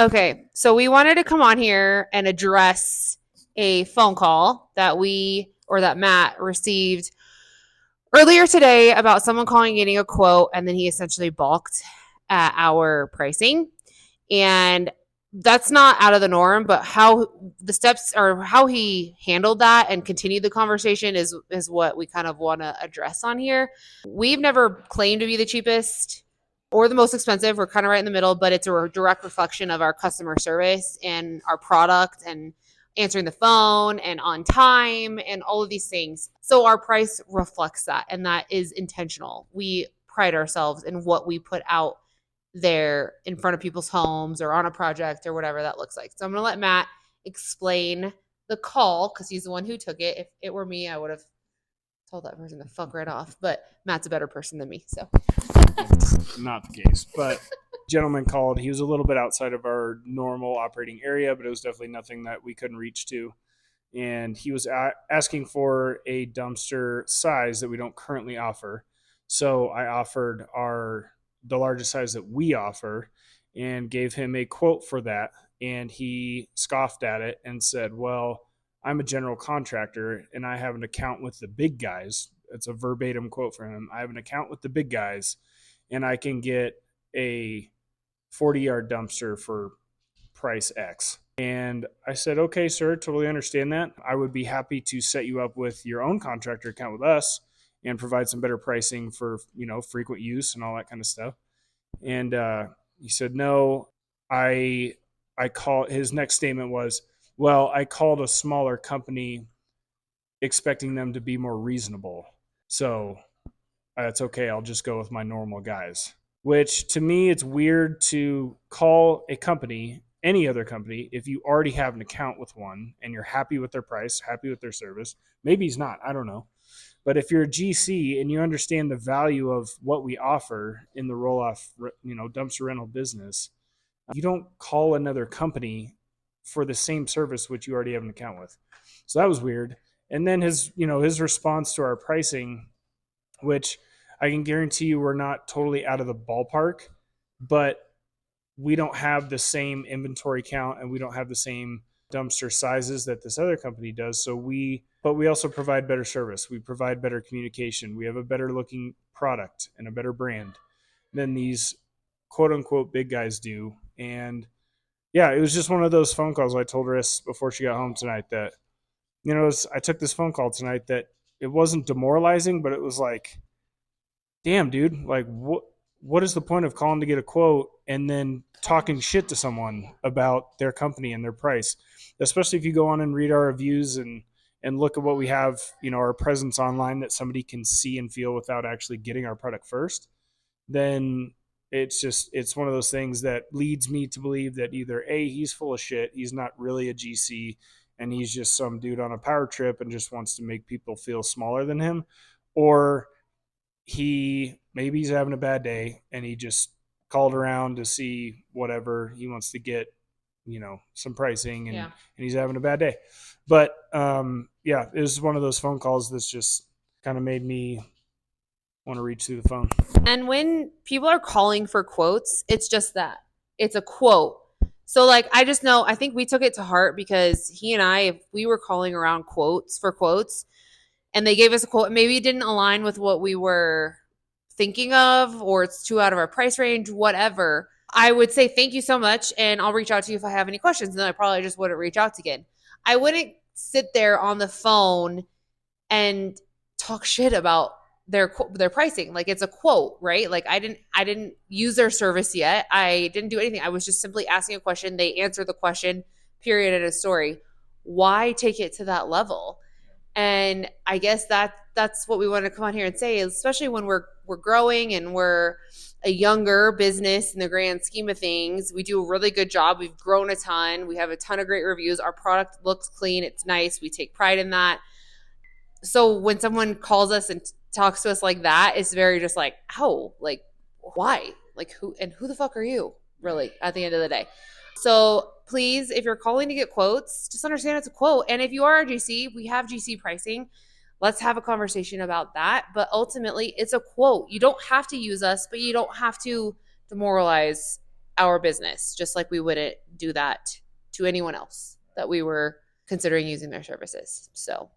Okay, so we wanted to come on here and address a phone call that Matt received earlier today about someone calling getting a quote, and then he essentially balked at our pricing. And that's not out of the norm, but how the steps or how he handled that and continued the conversation is what we kind of want to address on here. We've never claimed to be the cheapest or the most expensive. We're kind of right in the middle, but it's a direct reflection of our customer service and our product and answering the phone and on time and all of these things. So our price reflects that, and that is intentional. We pride ourselves in what we put out there in front of people's homes or on a project or whatever that looks like. So I'm going to let Matt explain the call because he's the one who took it. If it were me, I would have told that person to fuck right off. But Matt's a better person than me, so. Not the case, but gentleman called. He was a little bit outside of our normal operating area, but it was definitely nothing that we couldn't reach to. And he was asking for a dumpster size that we don't currently offer. So I offered the largest size that we offer and gave him a quote for that. And he scoffed at it and said, well, I'm a general contractor and I have an account with the big guys. It's a verbatim quote from him. I have an account with the big guys and I can get a 40-yard dumpster for price X. And I said, okay, sir, totally understand that. I would be happy to set you up with your own contractor account with us and provide some better pricing for, frequent use and all that kind of stuff. And he said, no, his next statement was, well, I called a smaller company expecting them to be more reasonable. So that's okay. I'll just go with my normal guys. Which to me, it's weird to call a company, any other company, if you already have an account with one and you're happy with their price, happy with their service. Maybe he's not. I don't know. But if you're a GC and you understand the value of what we offer in the roll-off, dumpster rental business, you don't call another company for the same service which you already have an account with. So that was weird. And then his response to our pricing, which I can guarantee you we're not totally out of the ballpark, but we don't have the same inventory count and we don't have the same dumpster sizes that this other company does. But we also provide better service. We provide better communication. We have a better looking product and a better brand than these quote unquote big guys do. And yeah, it was just one of those phone calls. I told Riss before she got home tonight that, I took this phone call tonight that it wasn't demoralizing, but it was like, damn, dude, like what is the point of calling to get a quote and then talking shit to someone about their company and their price, especially if you go on and read our reviews and look at what we have, our presence online that somebody can see and feel without actually getting our product first, then it's one of those things that leads me to believe that either A, he's full of shit, he's not really a GC, and he's just some dude on a power trip and just wants to make people feel smaller than him, or maybe he's having a bad day and he just called around to see whatever he wants to get, some pricing and he's having a bad day. But it was one of those phone calls that's just kind of made me want to reach through the phone. And when people are calling for quotes, it's just that. It's a quote. So I just know, I think we took it to heart because he and I, if we were calling around quotes and they gave us a quote, maybe it didn't align with what we were thinking of, or it's too out of our price range, whatever, I would say thank you so much, and I'll reach out to you if I have any questions. And then I probably just wouldn't reach out again. I wouldn't sit there on the phone and talk shit about their pricing. It's a quote, right? I didn't use their service yet. I didn't do anything. I was just simply asking a question. They answered the question, period, in a story. Why take it to that level? And I guess that's what we want to come on here and say, especially when we're growing and we're a younger business in the grand scheme of things. We do a really good job. We've grown a ton. We have a ton of great reviews. Our product looks clean. It's nice. We take pride in that. So when someone calls us and talks to us like that, it's very just oh, why? Who the fuck are you, really, at the end of the day? So please, if you're calling to get quotes, just understand it's a quote. And if you are a GC, we have GC pricing. Let's have a conversation about that. But ultimately, it's a quote. You don't have to use us, but you don't have to demoralize our business, just like we wouldn't do that to anyone else that we were considering using their services. So